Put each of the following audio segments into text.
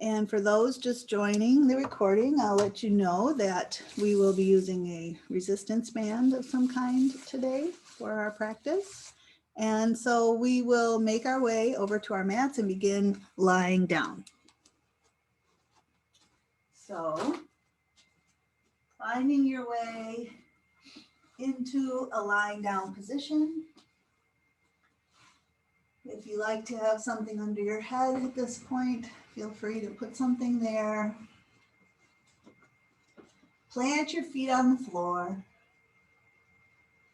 And for those just joining the recording, I'll let you know that we will be using a resistance band of some kind today for our practice. And so we will make our way over to our mats and begin lying down. So finding your way into a lying down position. If you like to have something under your head at this point, feel free to put something there. Plant your feet on the floor.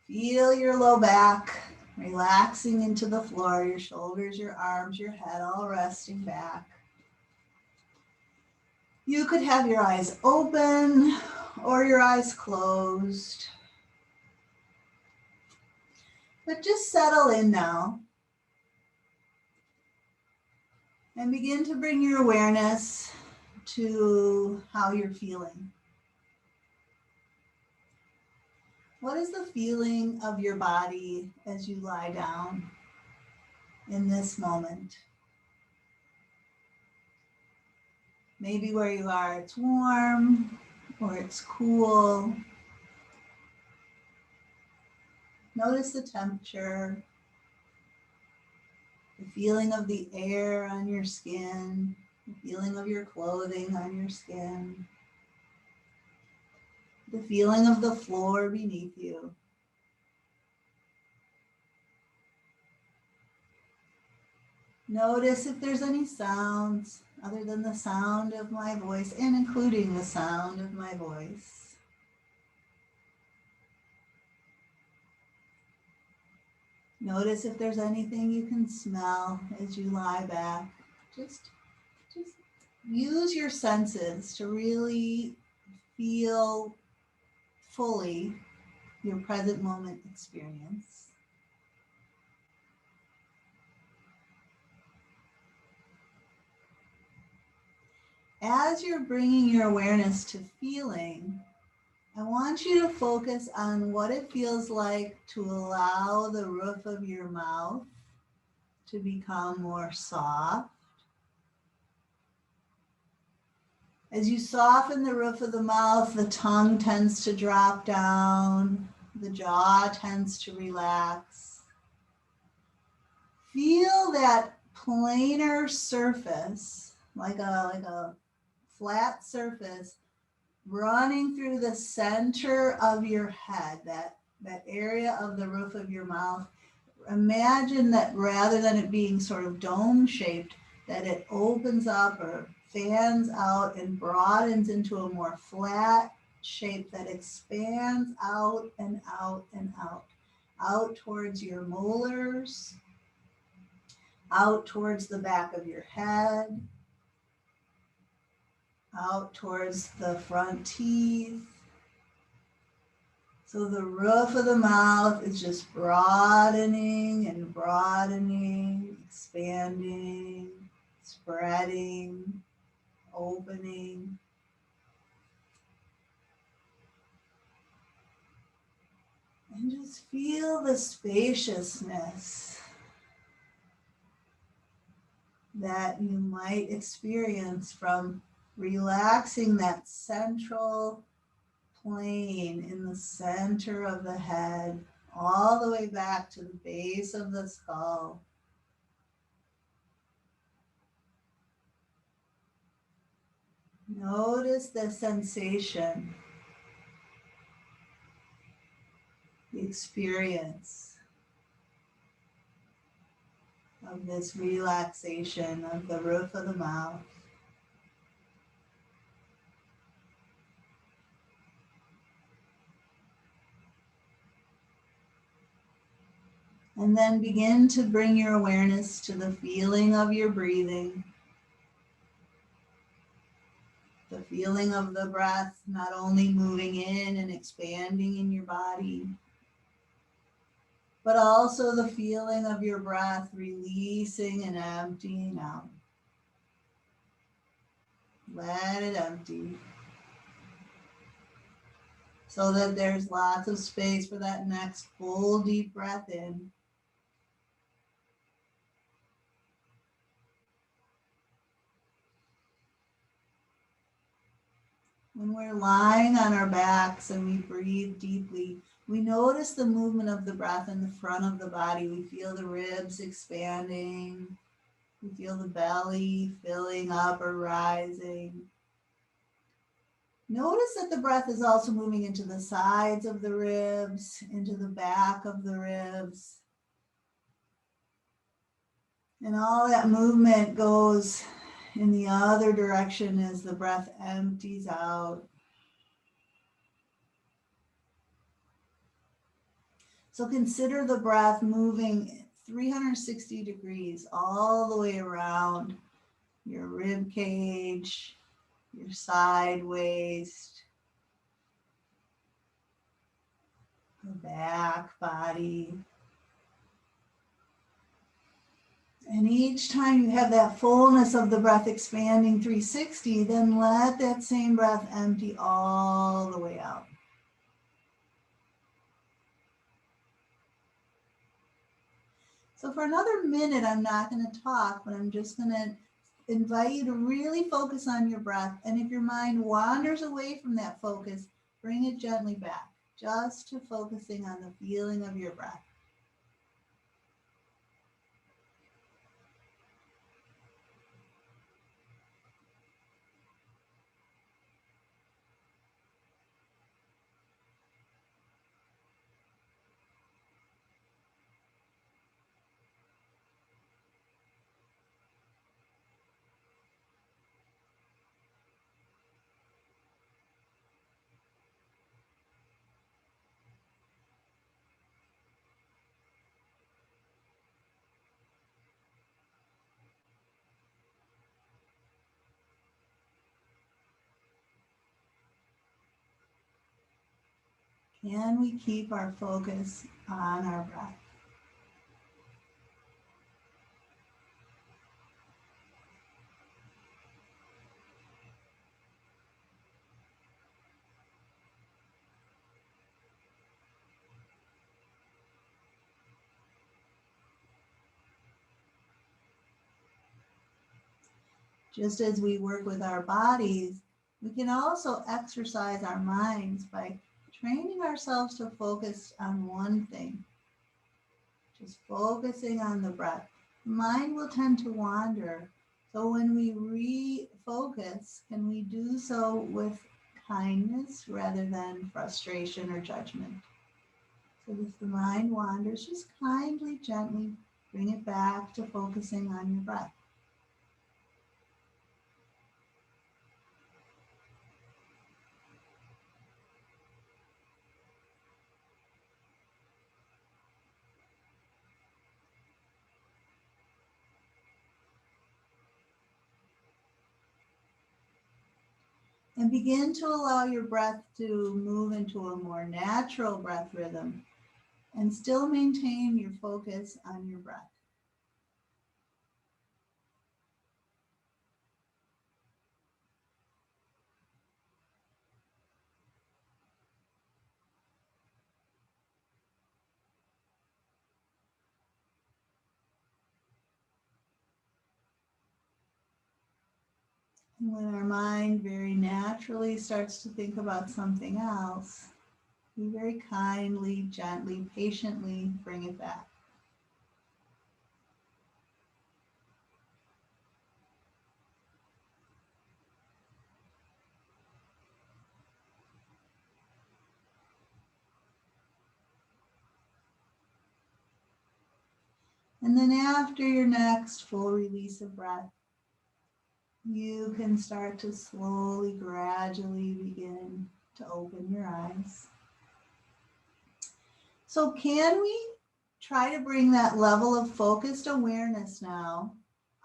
Feel your low back relaxing into the floor, your shoulders, your arms, your head all resting back. You could have your eyes open or your eyes closed. But just settle in now and begin to bring your awareness to how you're feeling. What is the feeling of your body as you lie down in this moment? Maybe where you are, it's warm or it's cool. Notice the temperature, the feeling of the air on your skin, the feeling of your clothing on your skin, the feeling of the floor beneath you. Notice if there's any sounds other than the sound of my voice and including the sound of my voice. Notice if there's anything you can smell as you lie back. Just use your senses to really feel fully your present moment experience. As you're bringing your awareness to feeling, I want you to focus on what it feels like to allow the roof of your mouth to become more soft. As you soften the roof of the mouth, the tongue tends to drop down, the jaw tends to relax. Feel that planar surface, like a flat surface, running through the center of your head, that area of the roof of your mouth. Imagine that rather than it being sort of dome-shaped, that it opens up or fans out and broadens into a more flat shape that expands out and out and out towards your molars, out towards the back of your head, out towards the front teeth. So the roof of the mouth is just broadening and broadening, expanding, spreading, opening. And just feel the spaciousness that you might experience from relaxing that central plane in the center of the head, all the way back to the base of the skull. Notice the sensation, the experience of this relaxation of the roof of the mouth. And then begin to bring your awareness to the feeling of your breathing. The feeling of the breath not only moving in and expanding in your body, but also the feeling of your breath releasing and emptying out. Let it empty, so that there's lots of space for that next full deep breath in. When we're lying on our backs and we breathe deeply, we notice the movement of the breath in the front of the body. We feel the ribs expanding. We feel the belly filling up or rising. Notice that the breath is also moving into the sides of the ribs, into the back of the ribs. And all that movement goes in the other direction as the breath empties out. So consider the breath moving 360 degrees all the way around your rib cage, your side waist, the back body. And each time you have that fullness of the breath expanding 360, then let that same breath empty all the way out. So for another minute, I'm not going to talk, but I'm just going to invite you to really focus on your breath. And if your mind wanders away from that focus, bring it gently back, just to focusing on the feeling of your breath. Can we keep our focus on our breath? Just as we work with our bodies, we can also exercise our minds by training ourselves to focus on one thing, just focusing on the breath. The mind will tend to wander. So when we refocus, can we do so with kindness rather than frustration or judgment? So if the mind wanders, just kindly, gently bring it back to focusing on your breath. And begin to allow your breath to move into a more natural breath rhythm and still maintain your focus on your breath. And when our mind very naturally starts to think about something else, we very kindly, gently, patiently bring it back. And then after your next full release of breath, you can start to slowly, gradually begin to open your eyes. So can we try to bring that level of focused awareness now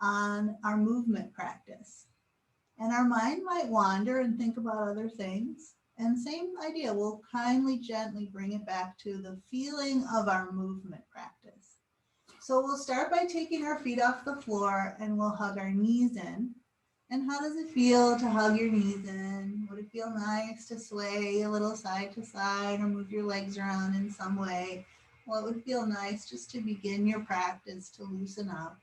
on our movement practice? And our mind might wander and think about other things. And same idea, we'll kindly, gently bring it back to the feeling of our movement practice. So we'll start by taking our feet off the floor and we'll hug our knees in. And how does it feel to hug your knees in? Would it feel nice to sway a little side to side or move your legs around in some way? Well, it would feel nice just to begin your practice to loosen up.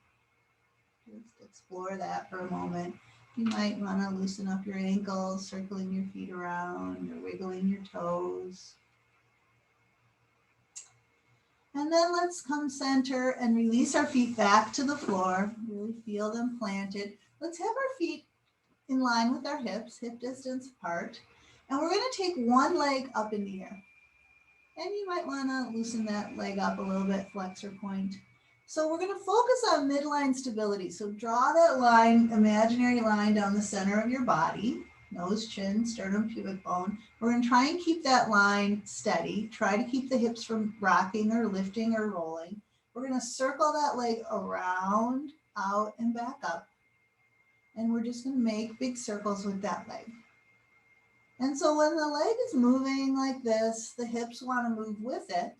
Just explore that for a moment. You might want to loosen up your ankles, circling your feet around or wiggling your toes. And then let's come center and release our feet back to the floor. Really feel them planted. Let's have our feet in line with our hips, hip distance apart. And we're going to take one leg up in the air. And you might want to loosen that leg up a little bit, flexor point. So we're going to focus on midline stability. So draw that line, imaginary line down the center of your body, nose, chin, sternum, pubic bone. We're going to try and keep that line steady. Try to keep the hips from rocking or lifting or rolling. We're going to circle that leg around, out, and back up. And we're just going to make big circles with that leg. And so when the leg is moving like this, the hips want to move with it.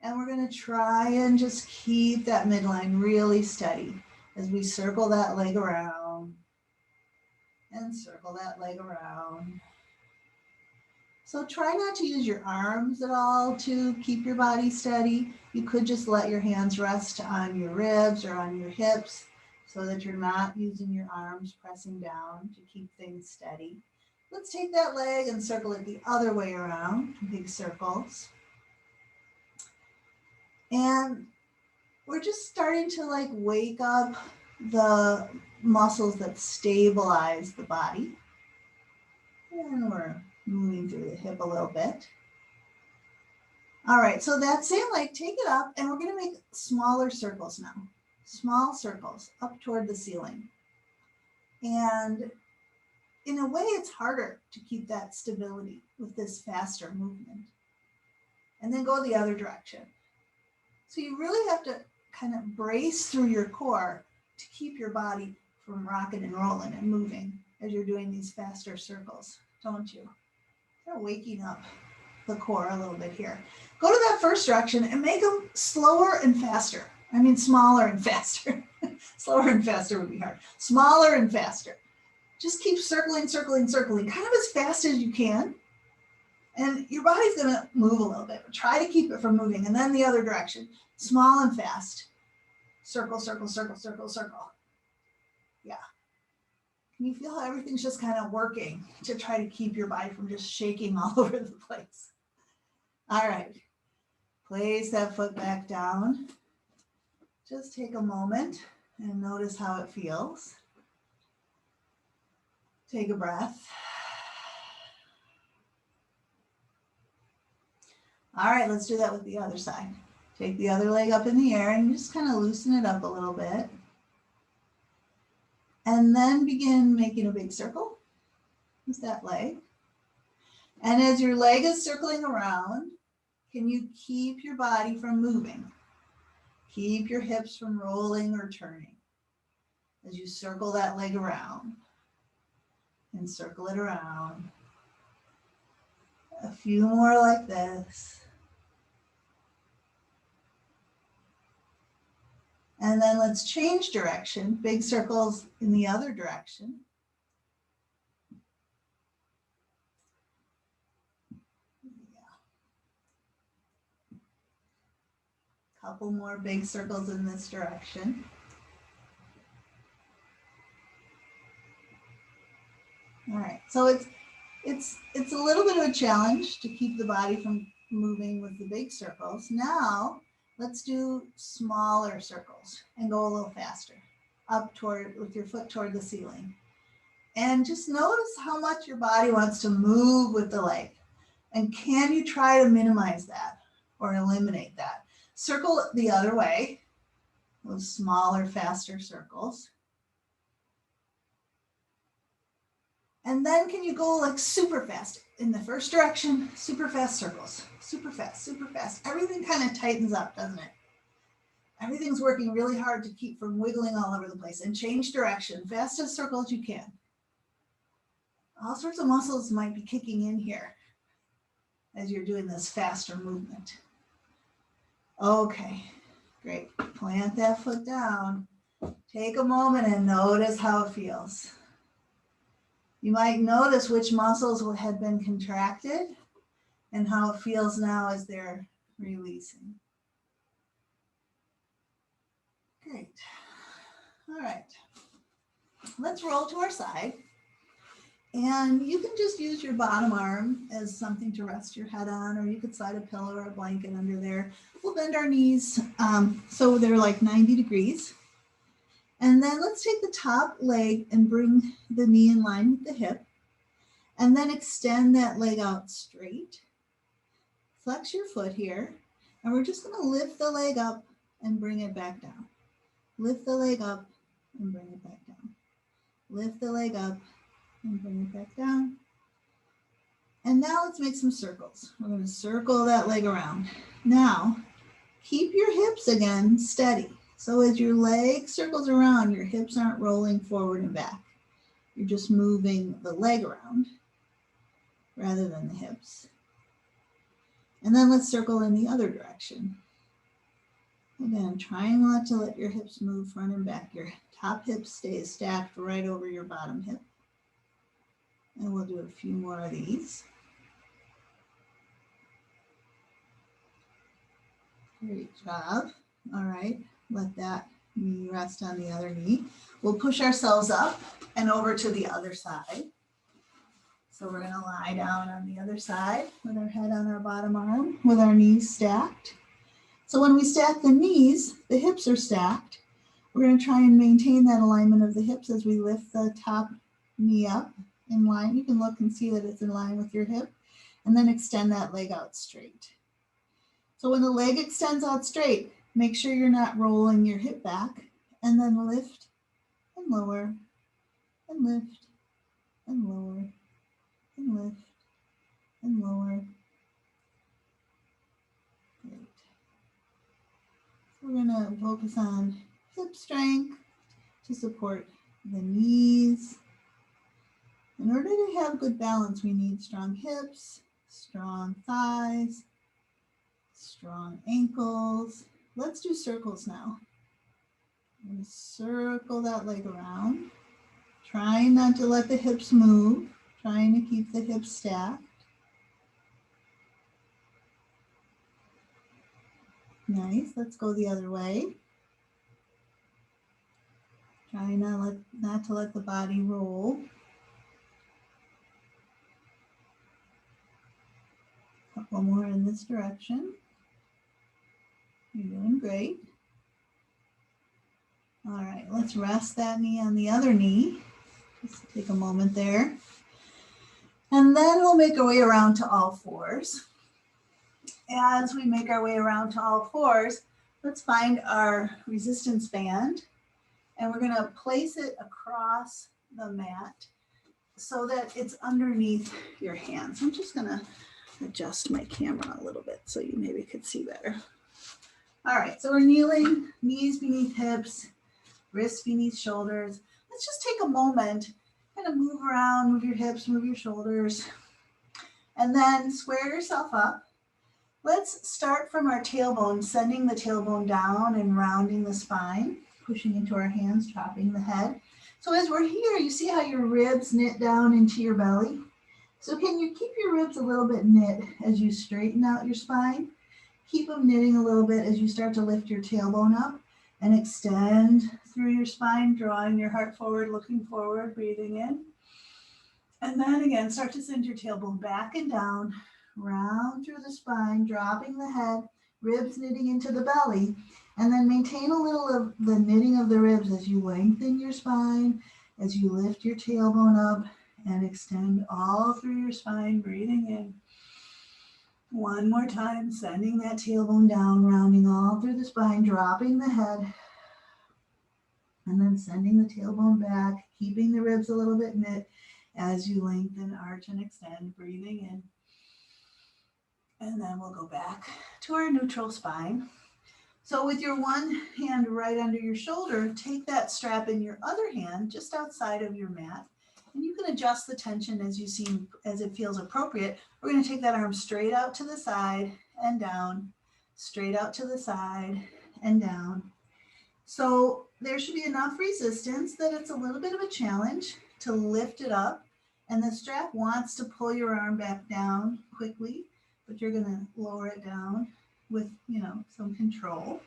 And we're going to try and just keep that midline really steady as we circle that leg around and circle that leg around. So try not to use your arms at all to keep your body steady. You could just let your hands rest on your ribs or on your hips so that you're not using your arms pressing down to keep things steady. Let's take that leg and circle it the other way around, big circles. And we're just starting to like wake up the muscles that stabilize the body. And we're moving through the hip a little bit. All right, so that same leg, take it up, and we're going to make smaller circles now. Small circles up toward the ceiling. And in a way, it's harder to keep that stability with this faster movement. And then go the other direction. So you really have to kind of brace through your core to keep your body from rocking and rolling and moving as you're doing these faster circles, don't you? Kind of waking up the core a little bit here. Go to that first direction and make them slower and faster. I mean, smaller and faster. Slower and faster would be hard. Smaller and faster. Just keep circling, circling, circling, kind of as fast as you can. And your body's going to move a little bit. But try to keep it from moving. And then the other direction. Small and fast. Circle, circle, circle, circle, circle. Yeah. Can you feel how everything's just kind of working to try to keep your body from just shaking all over the place? All right. Place that foot back down. Just take a moment and notice how it feels. Take a breath. All right, let's do that with the other side. Take the other leg up in the air and just kind of loosen it up a little bit. And then begin making a big circle with that leg. And as your leg is circling around, can you keep your body from moving? Keep your hips from rolling or turning as you circle that leg around and circle it around. A few more like this. And then let's change direction, big circles in the other direction. Couple more big circles in this direction. All right, so it's a little bit of a challenge to keep the body from moving with the big circles. Now let's do smaller circles and go a little faster, up toward with your foot toward the ceiling. And just notice how much your body wants to move with the leg. And can you try to minimize that or eliminate that? Circle the other way, those smaller, faster circles. And then can you go like super fast in the first direction, super fast circles, super fast, super fast. Everything kind of tightens up, doesn't it? Everything's working really hard to keep from wiggling all over the place. And change direction, fastest circles you can. All sorts of muscles might be kicking in here as you're doing this faster movement. Okay, great. Plant that foot down. Take a moment and notice how it feels. You might notice which muscles had been contracted and how it feels now as they're releasing. Great. All right. let's roll to our side. And you can just use your bottom arm as something to rest your head on, or you could slide a pillow or a blanket under there. We'll bend our knees so they're like 90 degrees. And then let's take the top leg and bring the knee in line with the hip. And then extend that leg out straight. Flex your foot here. And we're just going to lift the leg up and bring it back down. Lift the leg up and bring it back down. Lift the leg up and bring it back down. And now let's make some circles. We're going to circle that leg around. Now, keep your hips again steady. So as your leg circles around, your hips aren't rolling forward and back. You're just moving the leg around rather than the hips. And then let's circle in the other direction. Again, trying not to let your hips move front and back. Your top hip stays stacked right over your bottom hip. And we'll do a few more of these. Great job. All right, let that knee rest on the other knee. We'll push ourselves up and over to the other side. So we're gonna lie down on the other side with our head on our bottom arm, with our knees stacked. So when we stack the knees, the hips are stacked. We're gonna try and maintain that alignment of the hips as we lift the top knee up in line. You can look and see that it's in line with your hip, and then extend that leg out straight. So when the leg extends out straight, make sure you're not rolling your hip back, and then lift and lower, and lift and lower, and lift and lower. Great. So we're gonna focus on hip strength to support the knees. In order to have good balance, we need strong hips, strong thighs, strong ankles. Let's do circles now. I'm going to circle that leg around, trying not to let the hips move, trying to keep the hips stacked. Nice, let's go the other way. Try not to let the body roll. Couple more in this direction. You're doing great. All right, let's rest that knee on the other knee. Just take a moment there. And then we'll make our way around to all fours. As we make our way around to all fours, let's find our resistance band. And we're gonna place it across the mat so that it's underneath your hands. I'm just gonna adjust my camera a little bit so you maybe could see better. All right, so we're kneeling, knees beneath hips, wrists beneath shoulders. Let's just take a moment, kind of move around, move your hips, move your shoulders, and then square yourself up. Let's start from our tailbone, sending the tailbone down and rounding the spine, pushing into our hands, dropping the head. So as we're here, you see how your ribs knit down into your belly? So can you keep your ribs a little bit knit as you straighten out your spine? Keep them knitting a little bit as you start to lift your tailbone up and extend through your spine, drawing your heart forward, looking forward, breathing in. And then again, start to send your tailbone back and down, round through the spine, dropping the head, ribs knitting into the belly, and then maintain a little of the knitting of the ribs as you lengthen your spine, as you lift your tailbone up and extend all through your spine, breathing in. One more time, sending that tailbone down, rounding all through the spine, dropping the head, and then sending the tailbone back, keeping the ribs a little bit knit as you lengthen, arch, and extend, breathing in. And then we'll go back to our neutral spine. So with your one hand right under your shoulder, take that strap in your other hand just outside of your mat. And you can adjust the tension as you see, as it feels appropriate. We're going to take that arm straight out to the side and down, straight out to the side and down. So there should be enough resistance that it's a little bit of a challenge to lift it up. And the strap wants to pull your arm back down quickly, but you're going to lower it down with, some control.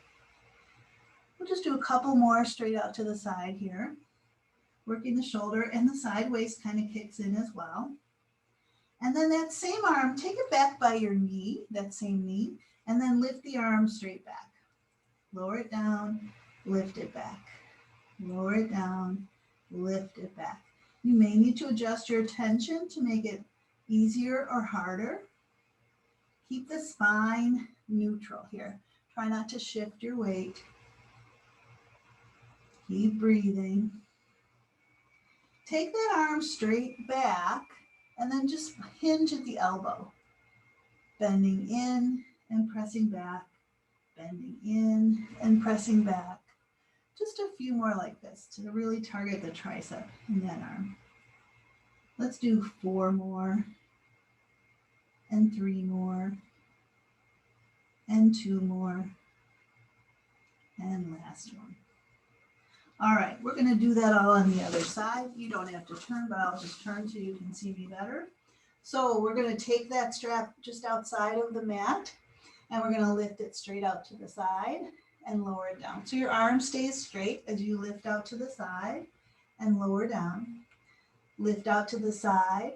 We'll just do a couple more straight out to the side here. working the shoulder, and the side waist kind of kicks in as well. And then that same arm, take it back by your knee, that same knee, and then lift the arm straight back. Lower it down, lift it back. Lower it down, lift it back. You may need to adjust your tension to make it easier or harder. Keep the spine neutral here. Try not to shift your weight. Keep breathing. Take that arm straight back and then just hinge at the elbow. Bending in and pressing back. Bending in and pressing back. Just a few more like this to really target the tricep in that arm. Let's do 4 more and 3 more and 2 more and last one. All right, we're going to do that all on the other side. You don't have to turn, but I'll just turn so you can see me better. So we're going to take that strap just outside of the mat and we're going to lift it straight out to the side and lower it down. So your arm stays straight as you lift out to the side and lower down. Lift out to the side.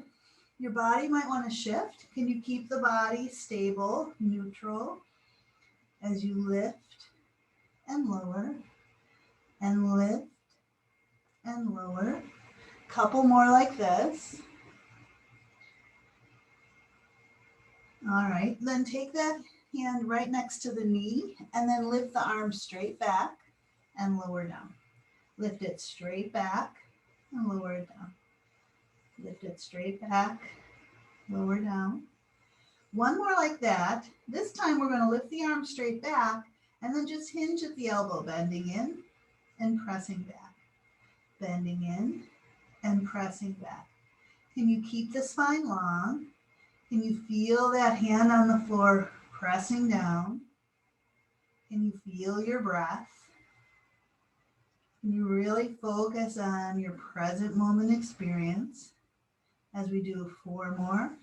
Your body might want to shift. Can you keep the body stable, neutral, as you lift and lower and lift and lower? Couple more like this. All right, then take that hand right next to the knee and then lift the arm straight back and lower down. Lift it straight back and lower it down. Lift it straight back, lower down. One more like that. This time we're going to lift the arm straight back and then just hinge at the elbow, bending in and pressing back. Bending in and pressing back. Can you keep the spine long? Can you feel that hand on the floor pressing down? Can you feel your breath? Can you really focus on your present moment experience as we do 4 more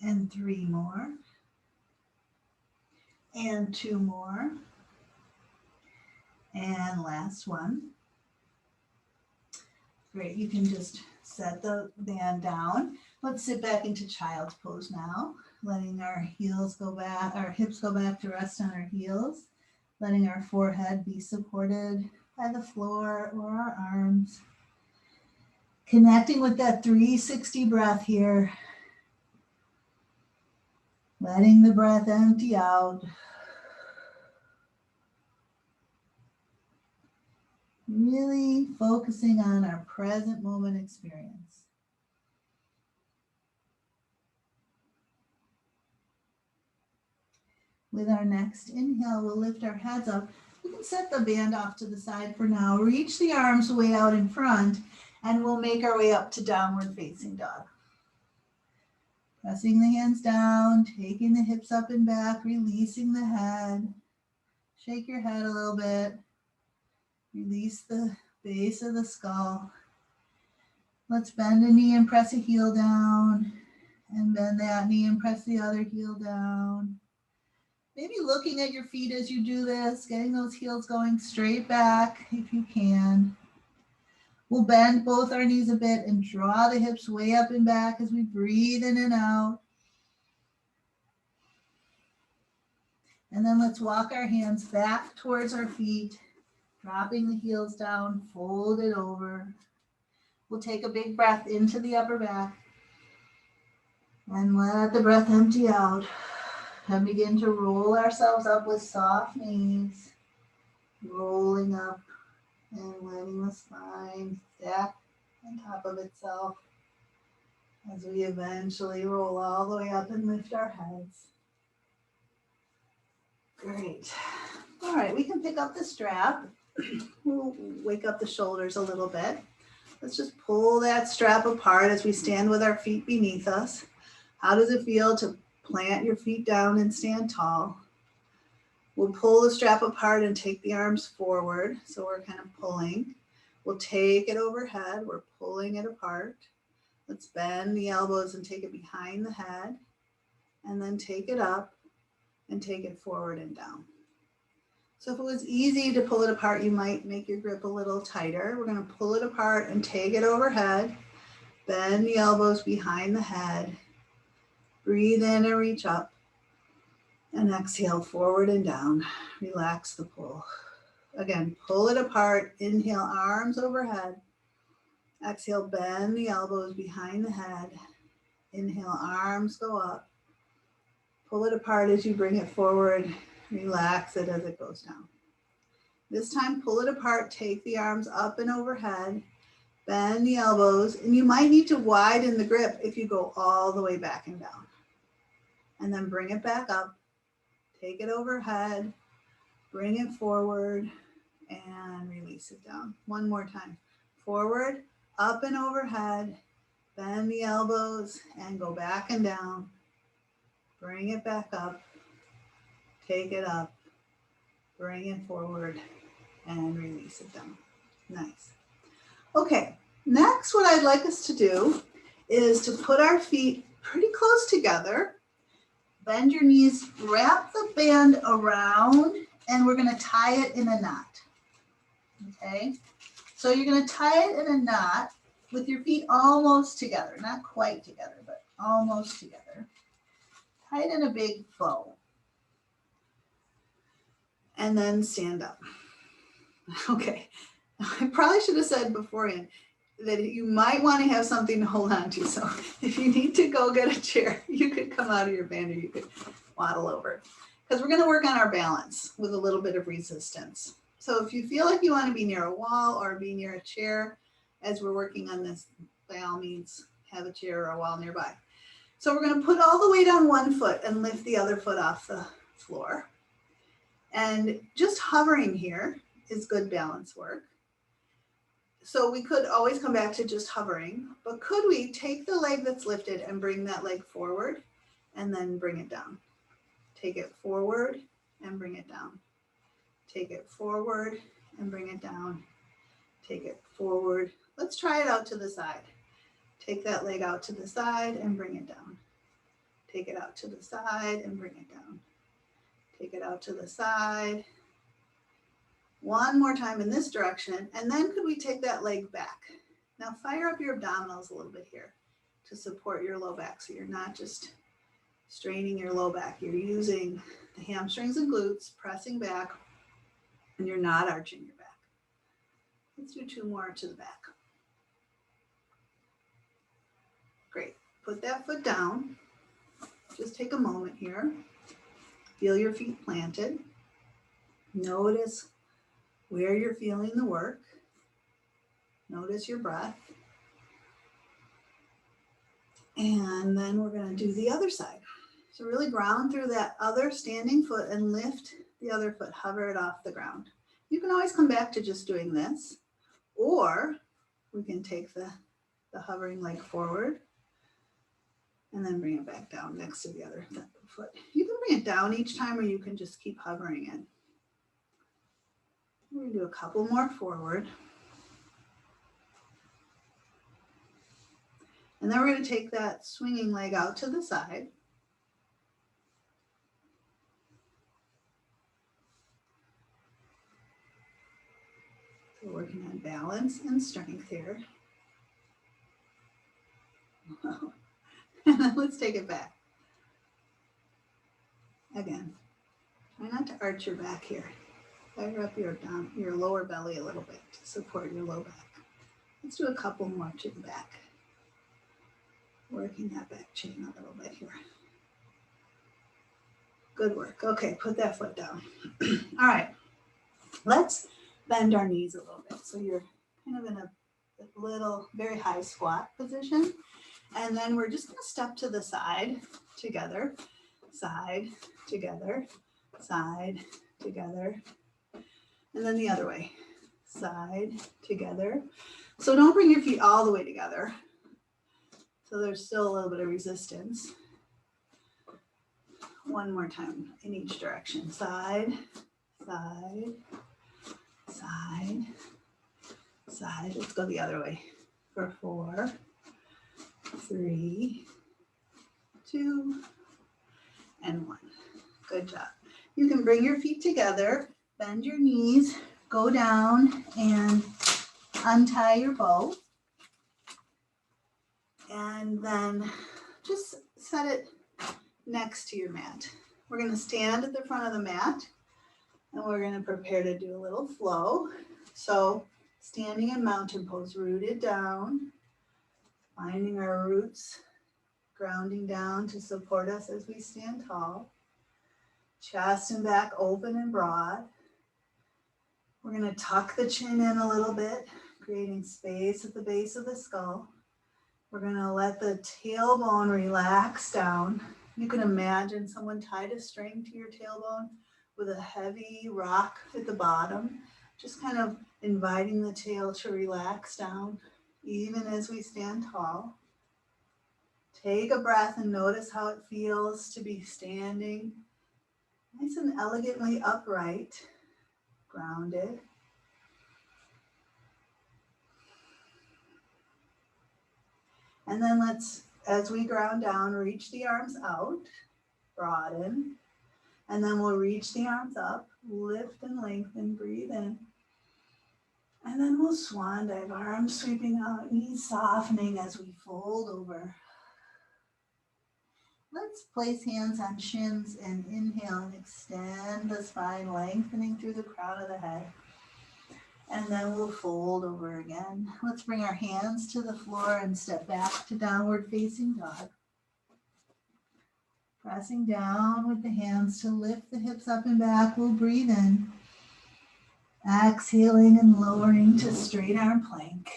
and 3 more and 2 more and last one. Great, you can just set the band down. Let's sit back into child's pose now, letting our heels go back, our hips go back to rest on our heels, letting our forehead be supported by the floor or our arms. Connecting with that 360 breath here. Letting the breath empty out. Really focusing on our present moment experience. With our next inhale, we'll lift our heads up. We can set the band off to the side for now. Reach the arms way out in front, and we'll make our way up to downward facing dog. Pressing the hands down, taking the hips up and back, releasing the head. Shake your head a little bit. Release the base of the skull. Let's bend a knee and press a heel down, and bend that knee and press the other heel down. Maybe looking at your feet as you do this, getting those heels going straight back if you can. We'll bend both our knees a bit and draw the hips way up and back as we breathe in and out. And then let's walk our hands back towards our feet, dropping the heels down, fold it over. We'll take a big breath into the upper back and let the breath empty out. And begin to roll ourselves up with soft knees, rolling up and letting the spine stack on top of itself as we eventually roll all the way up and lift our heads. Great. All right, we can pick up the strap. We'll wake up the shoulders a little bit. Let's just pull that strap apart as we stand with our feet beneath us. How does it feel to plant your feet down and stand tall? We'll pull the strap apart and take the arms forward. So we're kind of pulling. We'll take it overhead. We're pulling it apart. Let's bend the elbows and take it behind the head. And then take it up and take it forward and down. So if it was easy to pull it apart, you might make your grip a little tighter. We're going to pull it apart and take it overhead. Bend the elbows behind the head. Breathe in and reach up. And exhale forward and down. Relax the pull. Again, pull it apart. Inhale, arms overhead. Exhale, bend the elbows behind the head. Inhale, arms go up. Pull it apart as you bring it forward. Relax it as it goes down. This time, pull it apart. Take the arms up and overhead. Bend the elbows. And you might need to widen the grip if you go all the way back and down. And then bring it back up. Take it overhead. Bring it forward. And release it down. One more time. Forward, up and overhead. Bend the elbows and go back and down. Bring it back up. Take it up. Bring it forward and release it down. Nice. Okay, next what I'd like us to do is to put our feet pretty close together. Bend your knees, wrap the band around, and we're going to tie it in a knot. Okay, so you're going to tie it in a knot with your feet almost together, not quite together, but almost together. Tie it in a big bow. And then stand up. Okay, I probably should have said beforehand that you might want to have something to hold on to. So if you need to go get a chair, you could come out of your band or you could waddle over. Because we're going to work on our balance with a little bit of resistance. So if you feel like you want to be near a wall or be near a chair as we're working on this, by all means, have a chair or a wall nearby. So we're going to put all the weight on one foot and lift the other foot off the floor. And just hovering here is good balance work. So we could always come back to just hovering, but could we take the leg that's lifted and bring that leg forward and then bring it down? Take it forward and bring it down. Take it forward and bring it down. Take it forward. Let's try it out to the side. Take that leg out to the side and bring it down. Take it out to the side and bring it down. Take it out to the side. One more time in this direction. And then could we take that leg back? Now fire up your abdominals a little bit here to support your low back. So you're not just straining your low back. You're using the hamstrings and glutes, pressing back, and you're not arching your back. Let's do two more to the back. Great. Put that foot down. Just take a moment here. Feel your feet planted. Notice where you're feeling the work. Notice your breath. And then we're going to do the other side. So really ground through that other standing foot and lift the other foot, hover it off the ground. You can always come back to just doing this, or we can take the hovering leg forward and then bring it back down next to the other foot. You can bring it down each time, or you can just keep hovering it. We're going to do a couple more forward. And then we're going to take that swinging leg out to the side. So we're working on balance and strength here. And then let's take it back. Again, try not to arch your back here. Fire up your lower belly a little bit to support your low back. Let's do a couple more to the back. Working that back chain a little bit here. Good work. Okay, put that foot down. All right, let's bend our knees a little bit. So you're kind of in a little, very high squat position. And then we're just going to step to the side together, side, together, side, together. And then the other way, side, together. So don't bring your feet all the way together. So there's still a little bit of resistance. One more time in each direction. Side, side, side, side. Let's go the other way for 4, 3, 2, and 1. Good job. You can bring your feet together, Bend your knees, go down and untie your bow. And then just set it next to your mat. We're going to stand at the front of the mat and we're going to prepare to do a little flow. So standing in mountain pose, rooted down, finding our roots, grounding down to support us as we stand tall. Chest and back open and broad. We're going to tuck the chin in a little bit, creating space at the base of the skull. We're going to let the tailbone relax down. You can imagine someone tied a string to your tailbone with a heavy rock at the bottom, just kind of inviting the tail to relax down, even as we stand tall. Take a breath and notice how it feels to be standing nice and elegantly upright, grounded. And then let's, as we ground down, reach the arms out, broaden, and then we'll reach the arms up, lift and lengthen, breathe in. And then we'll swan dive, arms sweeping out, knees softening as we fold over. Let's place hands on shins and inhale and extend the spine, lengthening through the crown of the head. And then we'll fold over again. Let's bring our hands to the floor and step back to downward facing dog. Pressing down with the hands to lift the hips up and back. We'll breathe in. Exhaling and lowering to straight arm plank.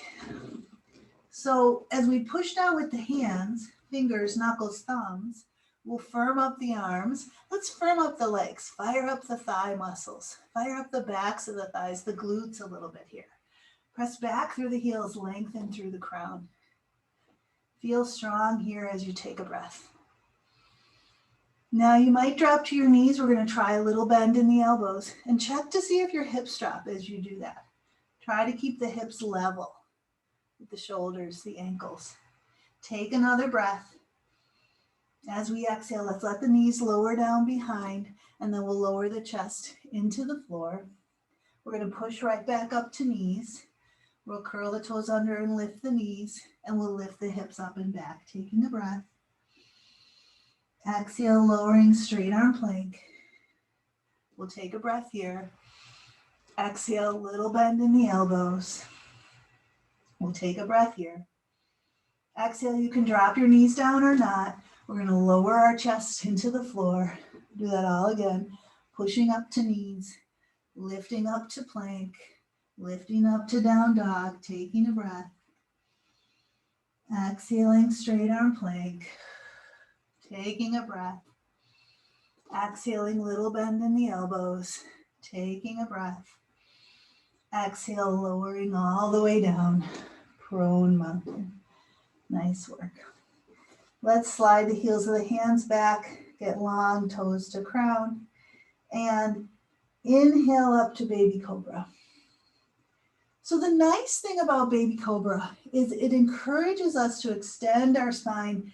So as we push down with the hands, fingers, knuckles, thumbs, we'll firm up the arms. Let's firm up the legs. Fire up the thigh muscles. Fire up the backs of the thighs, the glutes a little bit here. Press back through the heels, lengthen through the crown. Feel strong here as you take a breath. Now you might drop to your knees. We're going to try a little bend in the elbows and check to see if your hips drop as you do that. Try to keep the hips level with the shoulders, the ankles. Take another breath. As we exhale, let's let the knees lower down behind, and then we'll lower the chest into the floor. We're going to push right back up to knees. We'll curl the toes under and lift the knees, and we'll lift the hips up and back, taking a breath. Exhale, lowering straight arm plank. We'll take a breath here. Exhale, little bend in the elbows. We'll take a breath here. Exhale, you can drop your knees down or not. We're going to lower our chest into the floor. Do that all again. Pushing up to knees, lifting up to plank, lifting up to down dog, taking a breath. Exhaling, straight arm plank. Taking a breath. Exhaling, little bend in the elbows. Taking a breath. Exhale, lowering all the way down. Prone mountain. Nice work. Let's slide the heels of the hands back. Get long toes to crown. And inhale up to baby cobra. So the nice thing about baby cobra is it encourages us to extend our spine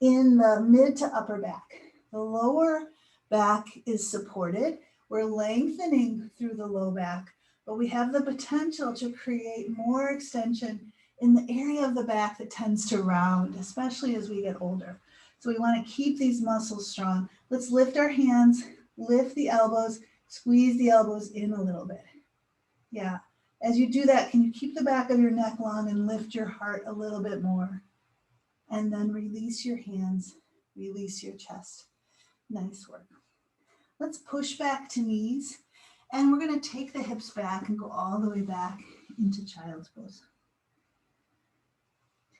in the mid to upper back. The lower back is supported. We're lengthening through the low back, but we have the potential to create more extension in the area of the back that tends to round, especially as we get older. So we want to keep these muscles strong. Let's lift our hands, lift the elbows, squeeze the elbows in a little bit. Yeah. As you do that, can you keep the back of your neck long and lift your heart a little bit more? And then release your hands, release your chest. Nice work. Let's push back to knees, and we're going to take the hips back and go all the way back into child's pose.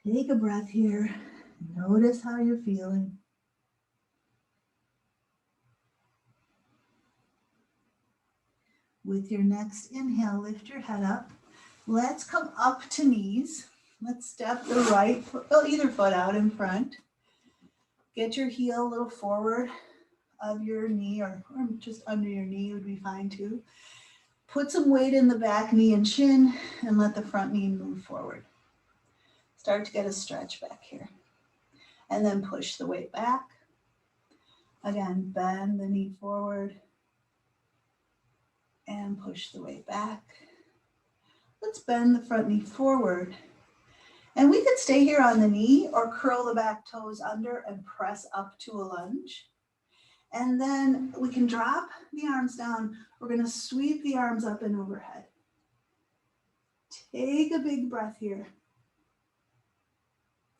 Take a breath here. Notice how you're feeling. With your next inhale, lift your head up. Let's come up to knees. Let's step the right foot, either foot out in front. Get your heel a little forward of your knee or just under your knee would be fine too. Put some weight in the back knee and shin and let the front knee move forward. Start to get a stretch back here. And then push the weight back. Again, bend the knee forward. and push the weight back. Let's bend the front knee forward. And we could stay here on the knee or curl the back toes under and press up to a lunge. And then we can drop the arms down. We're going to sweep the arms up and overhead. Take a big breath here.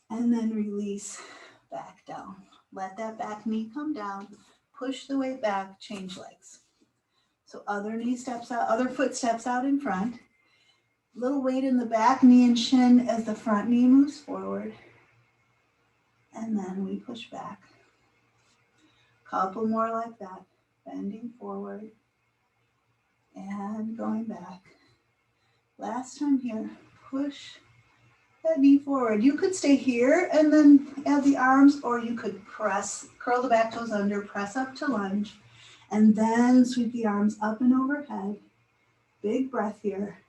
And then release back down. Let that back knee come down. Push the weight back, change legs. So other knee steps out, other foot steps out in front. Little weight in the back knee and shin as the front knee moves forward. And then we push back. Couple more like that. Bending forward and going back. Last time here. Push that knee forward. You could stay here and then add the arms, or you could press, curl the back toes under, press up to lunge, and then sweep the arms up and overhead. Big breath here.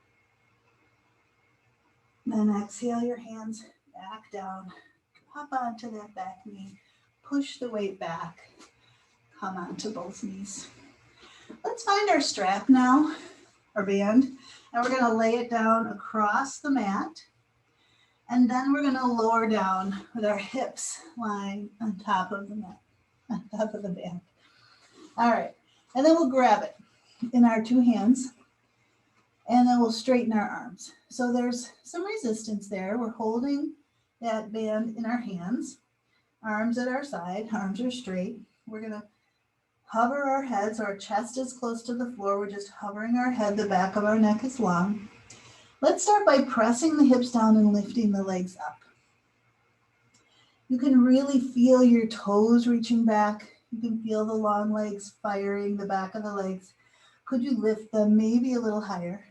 Then exhale your hands back down. Hop onto that back knee. Push the weight back. Come onto both knees. Let's find our strap now, our band, and we're going to lay it down across the mat. And then we're going to lower down with our hips lying on top of the mat, on top of the band. All right, and then we'll grab it in our two hands, and then we'll straighten our arms. So there's some resistance there. We're holding that band in our hands, arms at our side, arms are straight. We're going to hover our head so our chest is close to the floor. We're just hovering our head, the back of our neck is long. Let's start by pressing the hips down and lifting the legs up. You can really feel your toes reaching back. You can feel the long legs firing the back of the legs. Could you lift them maybe a little higher?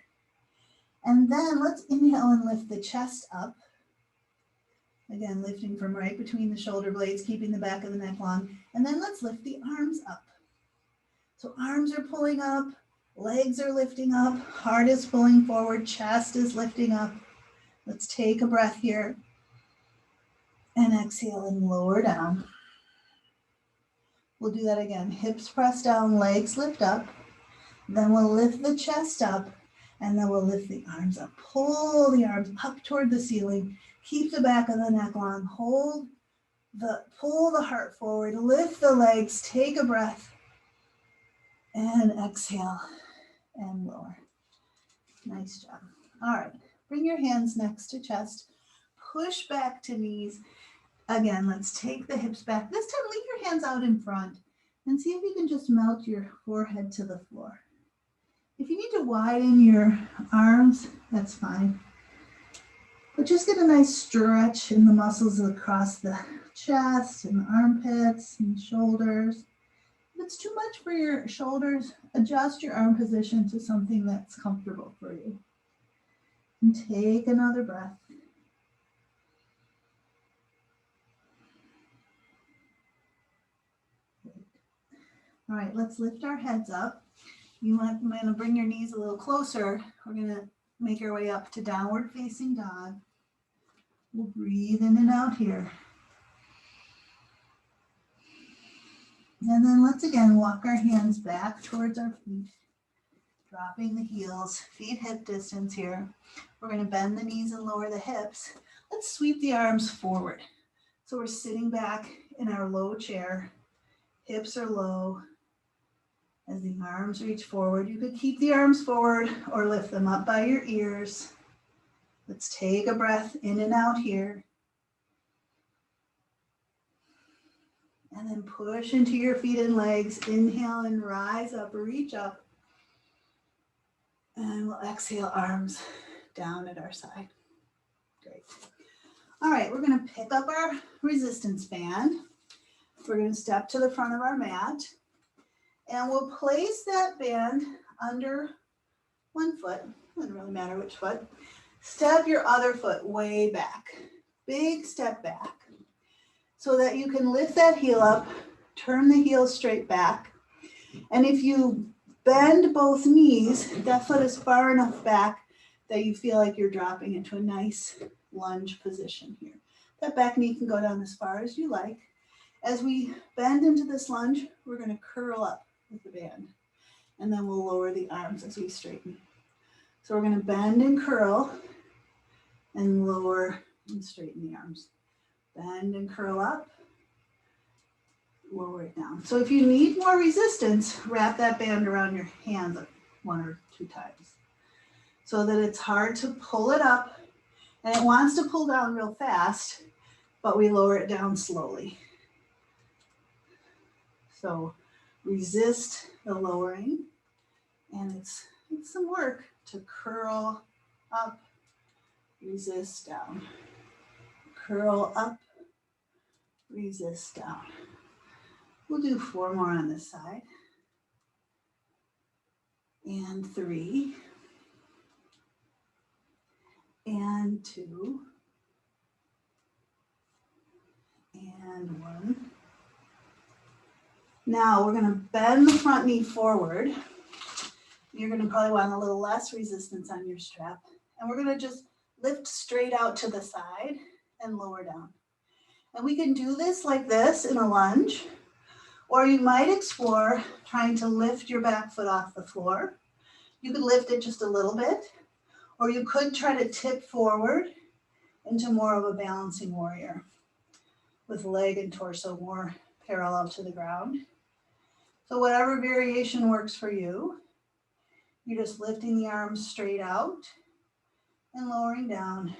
And then let's inhale and lift the chest up. Again, lifting from right between the shoulder blades, keeping the back of the neck long. And then let's lift the arms up. So arms are pulling up, legs are lifting up, heart is pulling forward, chest is lifting up. Let's take a breath here. And exhale and lower down. We'll do that again. Hips press down, legs lift up. Then we'll lift the chest up, and then we'll lift the arms up. Pull the arms up toward the ceiling. Keep the back of the neck long. Pull the heart forward. Lift the legs. Take a breath. And exhale and lower. Nice job. All right. Bring your hands next to chest. Push back to knees. Again, let's take the hips back. This time, leave your hands out in front and see if you can just melt your forehead to the floor. If you need to widen your arms, that's fine. But just get a nice stretch in the muscles across the chest and the armpits and shoulders. If it's too much for your shoulders, adjust your arm position to something that's comfortable for you. And take another breath. All right, let's lift our heads up. You want to bring your knees a little closer. We're going to make our way up to downward facing dog. We'll breathe in and out here. And then let's again walk our hands back towards our feet, dropping the heels, feet hip distance here. We're going to bend the knees and lower the hips. Let's sweep the arms forward. So we're sitting back in our low chair. Hips are low. As the arms reach forward, you could keep the arms forward or lift them up by your ears. Let's take a breath in and out here. And then push into your feet and legs. Inhale and rise up, reach up. And we'll exhale, arms down at our side. Great. All right, we're going to pick up our resistance band. We're going to step to the front of our mat. And we'll place that band under one foot. Doesn't really matter which foot. Step your other foot way back. Big step back. So that you can lift that heel up, turn the heel straight back. And if you bend both knees, that foot is far enough back that you feel like you're dropping into a nice lunge position here. That back knee can go down as far as you like. As we bend into this lunge, we're going to curl up with the band. and then we'll lower the arms as we straighten. So we're going to bend and curl and lower and straighten the arms. Bend and curl up, lower it down. So if you need more resistance, wrap that band around your hands 1 or 2 times so that it's hard to pull it up, and it wants to pull down real fast, but we lower it down slowly. So resist the lowering, and it's some work to curl up, resist down, curl up, resist down. We'll do 4 more on this side. And 3. And 2. And 1. Now we're going to bend the front knee forward. You're going to probably want a little less resistance on your strap. And we're going to just lift straight out to the side and lower down. And we can do this like this in a lunge, or you might explore trying to lift your back foot off the floor. You could lift it just a little bit, or you could try to tip forward into more of a balancing warrior with leg and torso more parallel to the ground. So whatever variation works for you, you're just lifting the arms straight out and lowering down.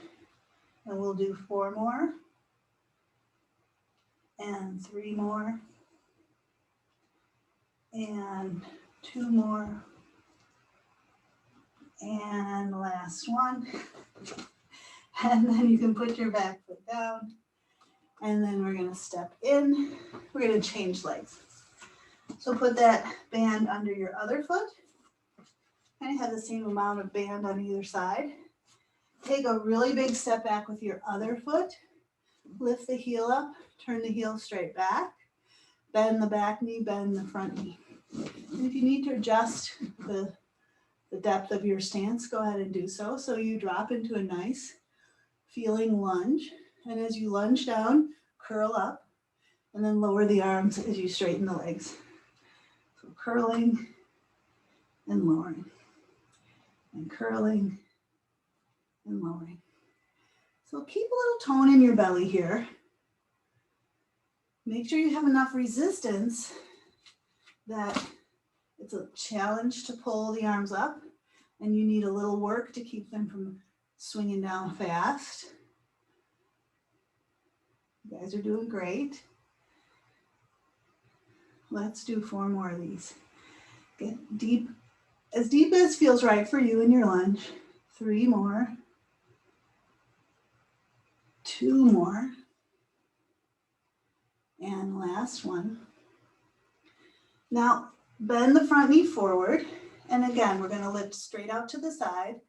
And we'll do 4 more and 3 more and 2 more and last one. And then you can put your back foot down, and then we're going to step in. We're going to change legs. So put that band under your other foot. Kind of have the same amount of band on either side. Take a really big step back with your other foot. Lift the heel up, turn the heel straight back. Bend the back knee, bend the front knee. And if you need to adjust the depth of your stance, go ahead and do so. So you drop into a nice feeling lunge. And as you lunge down, curl up, and then lower the arms as you straighten the legs. So curling and lowering, and curling and lowering. So keep a little tone in your belly here. Make sure you have enough resistance that it's a challenge to pull the arms up, and you need a little work to keep them from swinging down fast. You guys are doing great. Let's do 4 more of these. Get deep, as deep as feels right for you in your lunge. 3 more. 2 more. And last one. Now, bend the front knee forward. And again, we're going to lift straight out to the side.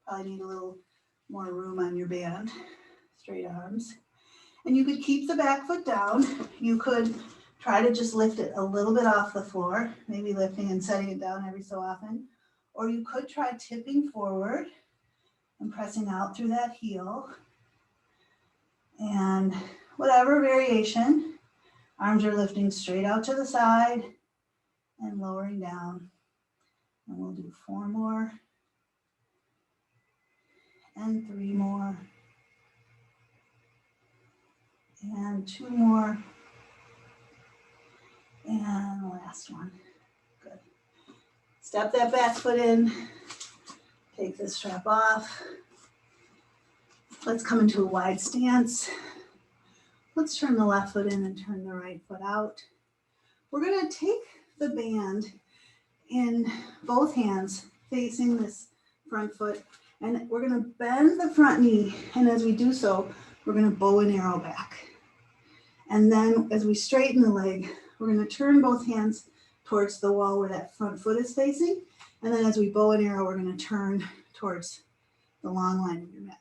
Probably need a little more room on your band. Straight arms. And you could keep the back foot down. You could try to just lift it a little bit off the floor, maybe lifting and setting it down every so often. Or you could try tipping forward and pressing out through that heel. And whatever variation, arms are lifting straight out to the side and lowering down. And we'll do 4 more and 3 more and 2 more and last one. Good. Step that back foot in, take the strap off. Let's come into a wide stance. Let's turn the left foot in and turn the right foot out. We're going to take the band in both hands facing this front foot, and we're going to bend the front knee, and as we do so, we're going to bow and arrow back. And then as we straighten the leg, we're going to turn both hands towards the wall where that front foot is facing, and then as we bow and arrow, we're going to turn towards the long line of your mat.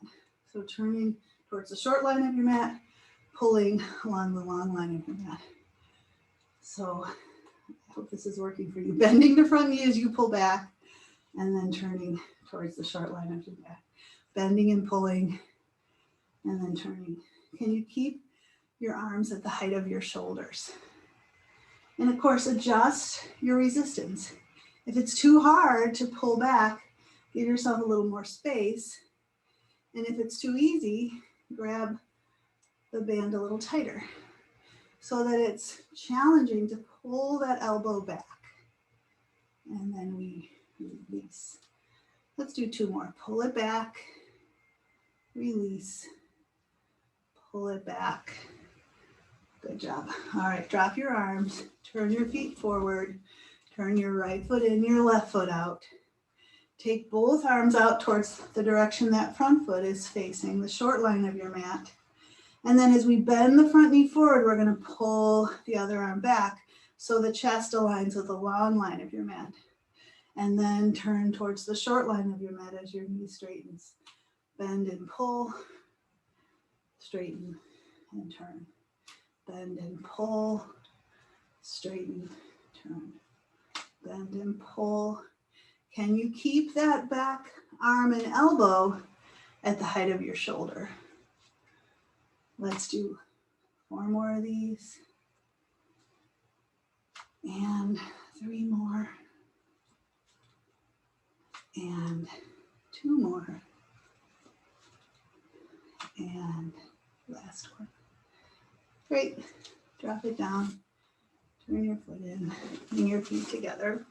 So turning towards the short line of your mat, pulling along the long line of your mat. So I hope this is working for you. Bending the front knee as you pull back, and then turning towards the short line of your mat. Bending and pulling, and then turning. Can you keep your arms at the height of your shoulders? And of course, adjust your resistance. If it's too hard to pull back, give yourself a little more space. And if it's too easy, grab the band a little tighter so that it's challenging to pull that elbow back. And then we release. Let's do 2 more. Pull it back, release, pull it back. Good job. All right, drop your arms, turn your feet forward, turn your right foot in, your left foot out. Take both arms out towards the direction that front foot is facing, the short line of your mat. And then as we bend the front knee forward, we're going to pull the other arm back so the chest aligns with the long line of your mat. And then turn towards the short line of your mat as your knee straightens. Bend and pull, straighten and turn. Bend and pull, straighten, turn. Bend and pull. Can you keep that back arm and elbow at the height of your shoulder? Let's do 4 more of these. And 3 more. And 2 more. And last one. Great. Drop it down. Turn your foot in. Bring your feet together.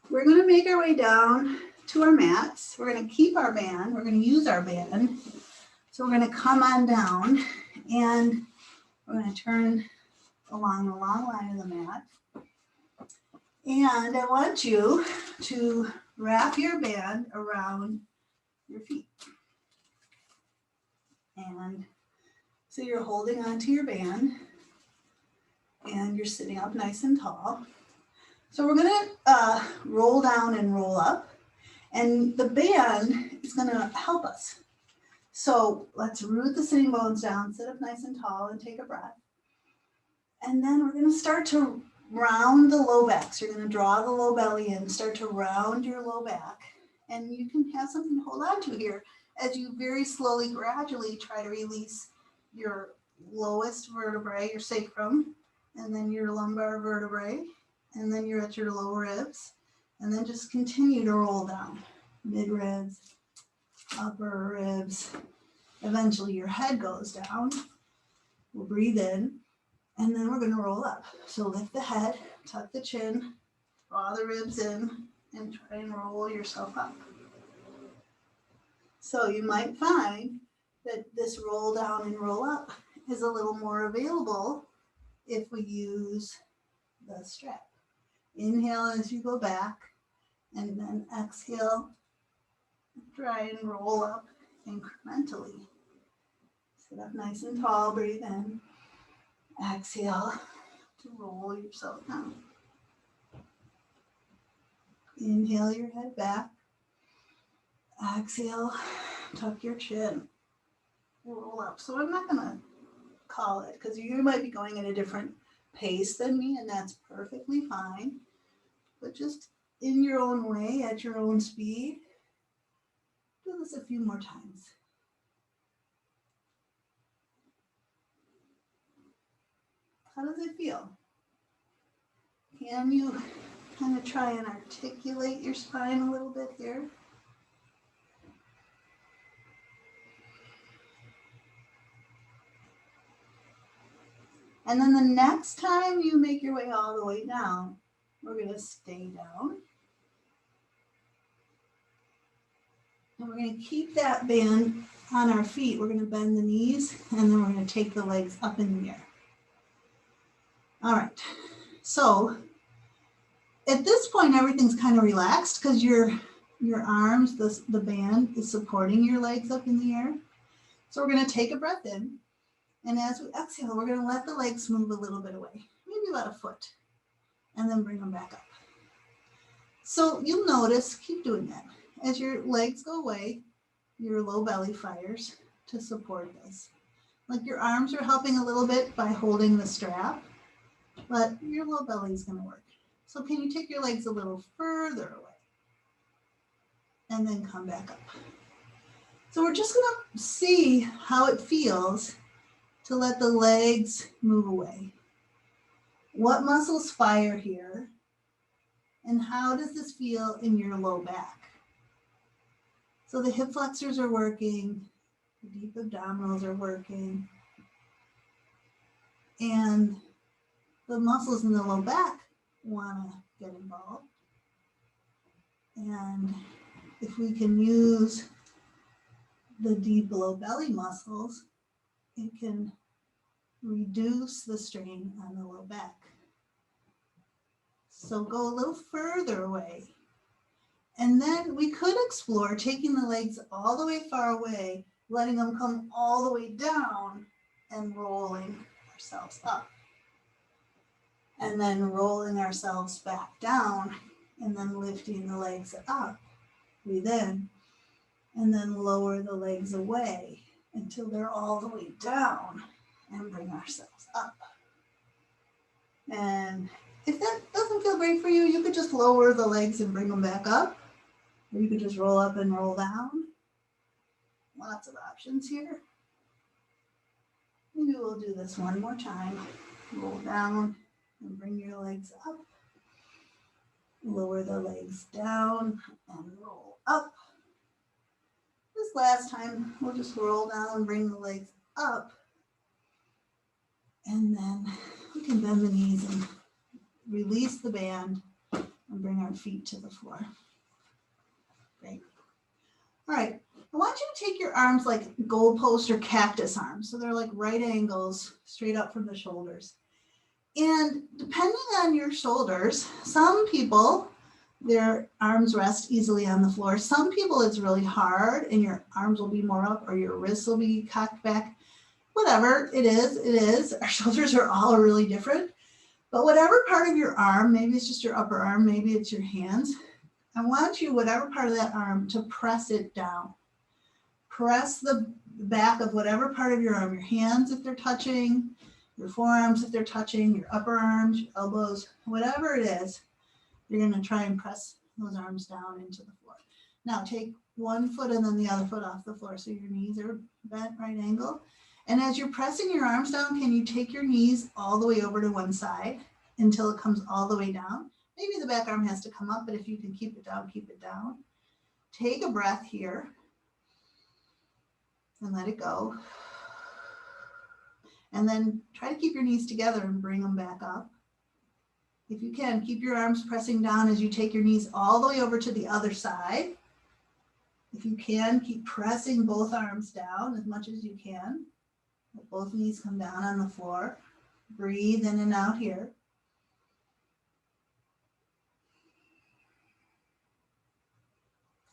We're going to make our way down to our mats. We're going to keep our band. We're going to use our band. So we're going to come on down and we're going to turn along the long line of the mat. And I want you to wrap your band around your feet. And so you're holding onto your band and you're sitting up nice and tall. So we're going to roll down and roll up, and the band is going to help us. So let's root the sitting bones down, sit up nice and tall, and take a breath. And then we're going to start to round the low back. So you're going to draw the low belly in, start to round your low back. And you can have something to hold on to here as you very slowly, gradually try to release your lowest vertebrae, your sacrum, and then your lumbar vertebrae, and then you're at your lower ribs, and then just continue to roll down. Mid ribs, upper ribs. Eventually your head goes down. We'll breathe in, and then we're going to roll up. So lift the head, tuck the chin, draw the ribs in, and try and roll yourself up. So you might find that this roll down and roll up is a little more available if we use the strap. Inhale as you go back, and then exhale, try and roll up incrementally. Sit up nice and tall, breathe in. Exhale to roll yourself down. Inhale your head back. Exhale, tuck your chin, roll up. So I'm not going to call it because you might be going at a different pace than me, and that's perfectly fine. But just in your own way, at your own speed, do this a few more times. How does it feel? Can you kind of try and articulate your spine a little bit here? And then the next time you make your way all the way down, we're going to stay down. And we're going to keep that band on our feet. We're going to bend the knees, and then we're going to take the legs up in the air. All right. So at this point, everything's kind of relaxed because your arms, the band is supporting your legs up in the air. So we're going to take a breath in. And as we exhale, we're going to let the legs move a little bit away, maybe about a foot, and then bring them back up. So you'll notice, keep doing that. As your legs go away, your low belly fires to support this. Like your arms are helping a little bit by holding the strap, but your low belly is going to work. So can you take your legs a little further away and then come back up? So we're just going to see how it feels to let the legs move away. What muscles fire here? And how does this feel in your low back? So the hip flexors are working, the deep abdominals are working, and the muscles in the low back want to get involved. And if we can use the deep low belly muscles, it can reduce the strain on the low back. So go a little further away. And then we could explore taking the legs all the way far away, letting them come all the way down and rolling ourselves up. And then rolling ourselves back down and then lifting the legs up. Breathe in and then lower the legs away until they're all the way down and bring ourselves up. And if that doesn't feel great for you, you could just lower the legs and bring them back up. Or you could just roll up and roll down. Lots of options here. Maybe we'll do this one more time. Roll down and bring your legs up. Lower the legs down and roll up. This last time, we'll just roll down and bring the legs up. And then we can bend the knees and release the band and bring our feet to the floor. Great. All right. I want you to take your arms like goalpost or cactus arms. So they're like right angles straight up from the shoulders. And depending on your shoulders, some people, their arms rest easily on the floor. Some people it's really hard and your arms will be more up or your wrists will be cocked back. Whatever it is, it is. Our shoulders are all really different. But whatever part of your arm, maybe it's just your upper arm, maybe it's your hands, I want you, whatever part of that arm, to press it down. Press the back of whatever part of your arm, your hands if they're touching, your forearms if they're touching, your upper arms, your elbows, whatever it is, you're going to try and press those arms down into the floor. Now take one foot and then the other foot off the floor so your knees are bent right angle. And as you're pressing your arms down, can you take your knees all the way over to one side until it comes all the way down? Maybe the back arm has to come up, but if you can keep it down, keep it down. Take a breath here and let it go. And then try to keep your knees together and bring them back up. If you can, keep your arms pressing down as you take your knees all the way over to the other side. If you can, keep pressing both arms down as much as you can. Let both knees come down on the floor. Breathe in and out here.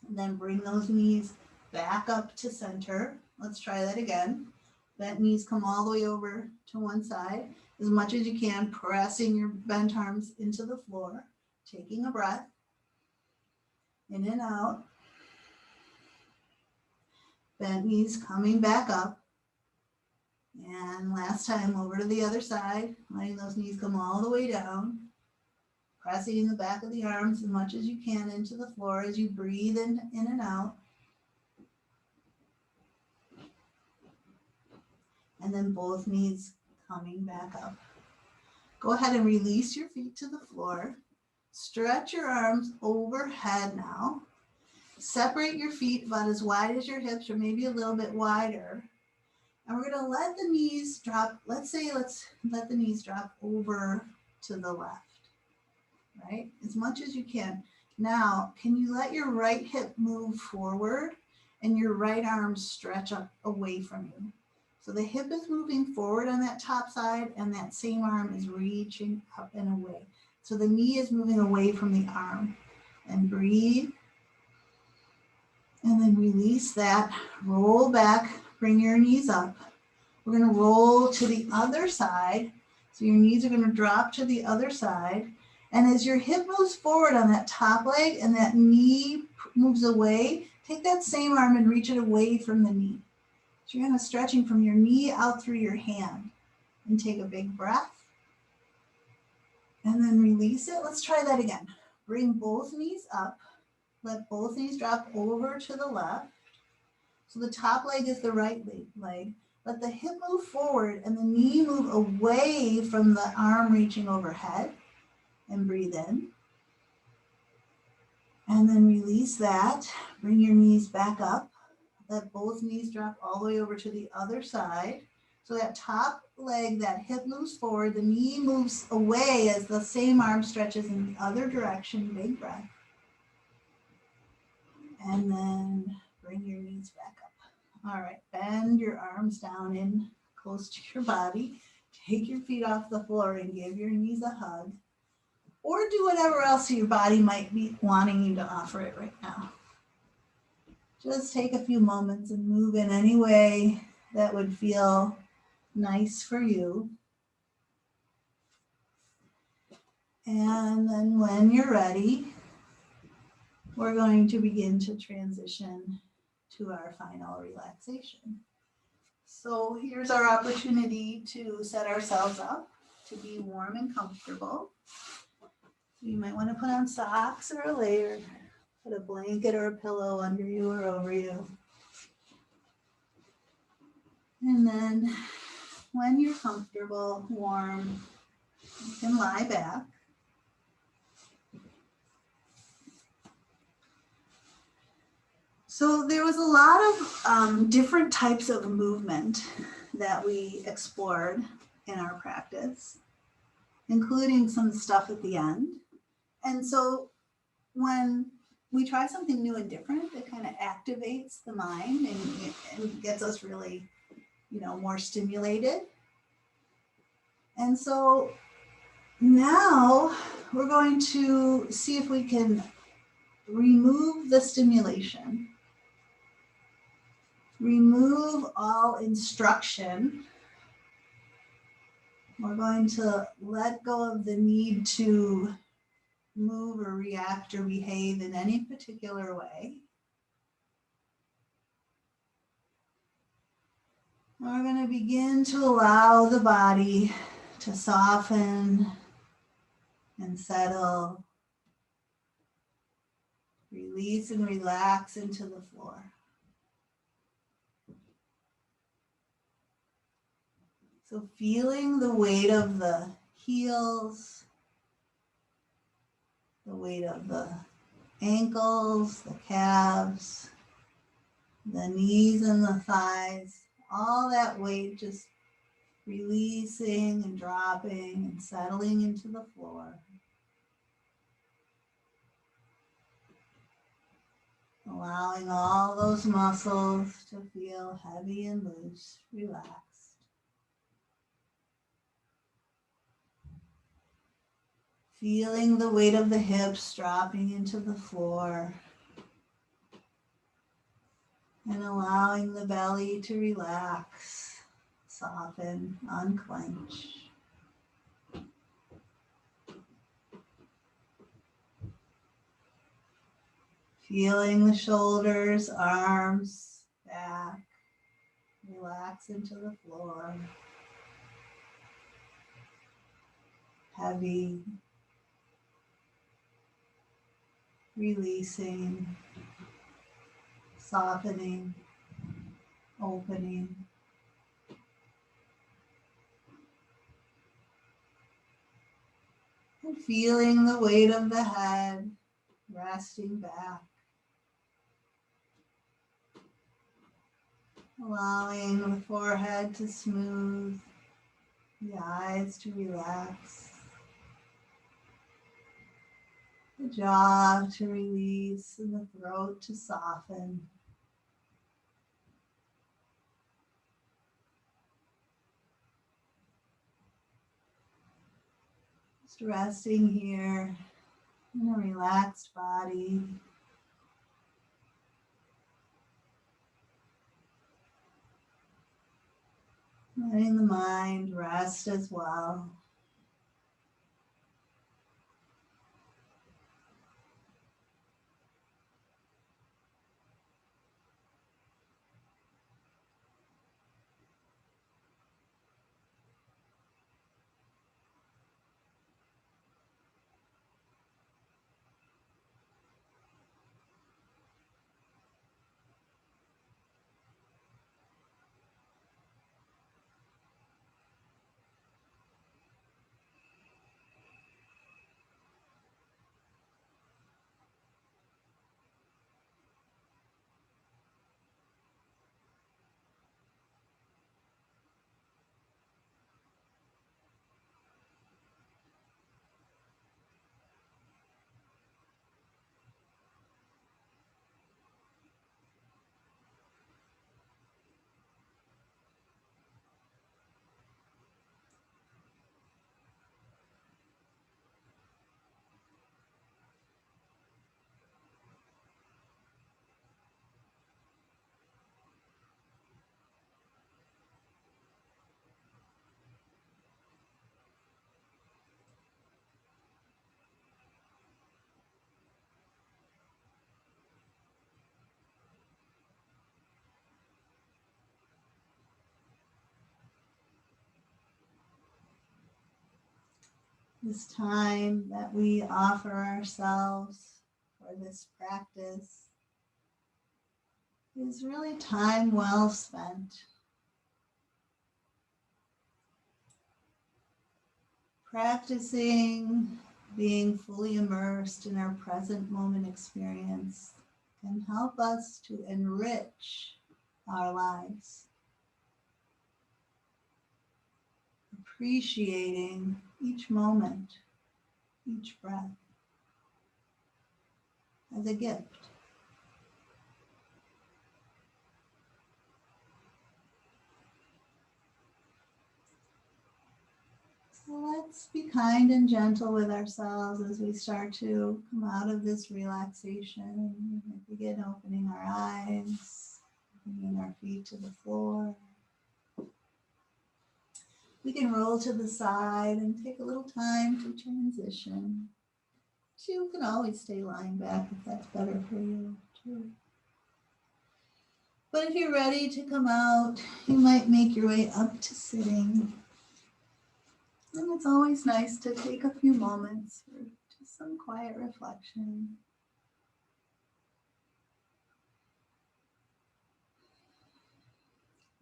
And then bring those knees back up to center. Let's try that again. Bent knees come all the way over to one side. As much as you can, pressing your bent arms into the floor. Taking a breath. In and out. Bent knees coming back up. And last time, over to the other side, letting those knees come all the way down. Pressing the back of the arms as much as you can into the floor as you breathe in and out. And then both knees coming back up. Go ahead and release your feet to the floor. Stretch your arms overhead now. Separate your feet about as wide as your hips or maybe a little bit wider. And we're going to let the knees drop. Let's let the knees drop over to the left, right? As much as you can. Now, can you let your right hip move forward and your right arm stretch up away from you? So the hip is moving forward on that top side and that same arm is reaching up and away. So the knee is moving away from the arm. And breathe. And then release that. Roll back. Bring your knees up. We're going to roll to the other side. So your knees are going to drop to the other side. And as your hip moves forward on that top leg and that knee moves away, take that same arm and reach it away from the knee. So you're kind of stretching from your knee out through your hand. And take a big breath. And then release it. Let's try that again. Bring both knees up. Let both knees drop over to the left. So the top leg is the right leg. Let the hip move forward and the knee move away from the arm reaching overhead. And breathe in. And then release that. Bring your knees back up. Let both knees drop all the way over to the other side. So that top leg, that hip moves forward, the knee moves away as the same arm stretches in the other direction. Big breath. And then bring your knees back up. All right, bend your arms down in close to your body. Take your feet off the floor and give your knees a hug. Or do whatever else your body might be wanting you to offer it right now. Just take a few moments and move in any way that would feel nice for you. And then when you're ready, we're going to begin to transition to our final relaxation. So here's our opportunity to set ourselves up to be warm and comfortable. You might want to put on socks or a layer, put a blanket or a pillow under you or over you. And then when you're comfortable, warm, you can lie back. So there was a lot of different types of movement that we explored in our practice, including some stuff at the end. And so when we try something new and different, it kind of activates the mind and gets us really, more stimulated. And so now we're going to see if we can remove the stimulation, remove all instruction. We're going to let go of the need to move or react or behave in any particular way. We're going to begin to allow the body to soften and settle, release and relax into the floor. So feeling the weight of the heels, the weight of the ankles, the calves, the knees and the thighs, all that weight just releasing and dropping and settling into the floor. Allowing all those muscles to feel heavy and loose, relaxed. Feeling the weight of the hips dropping into the floor. And allowing the belly to relax, soften, unclench. Feeling the shoulders, arms, back, relax into the floor. Heavy, releasing, softening, opening. And feeling the weight of the head, resting back. Allowing the forehead to smooth, the eyes to relax, the jaw to release, and the throat to soften. Just resting here in a relaxed body. Letting the mind rest as well. This time that we offer ourselves for this practice is really time well spent. Practicing being fully immersed in our present moment experience can help us to enrich our lives, appreciating each moment, each breath as a gift. So let's be kind and gentle with ourselves as we start to come out of this relaxation. We begin opening our eyes, bringing our feet to the floor. We can roll to the side and take a little time to transition. So you can always stay lying back if that's better for you too. But if you're ready to come out, you might make your way up to sitting. And it's always nice to take a few moments for just some quiet reflection.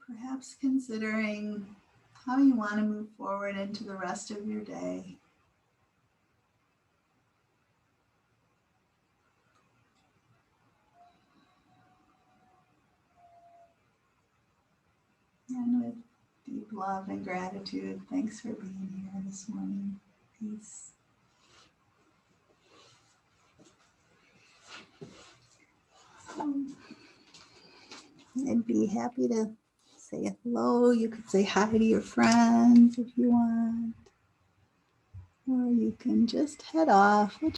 Perhaps considering how you want to move forward into the rest of your day. And with deep love and gratitude, thanks for being here this morning. Peace. I'd be happy to say hello. You could say hi to your friends if you want. Or you can just head off.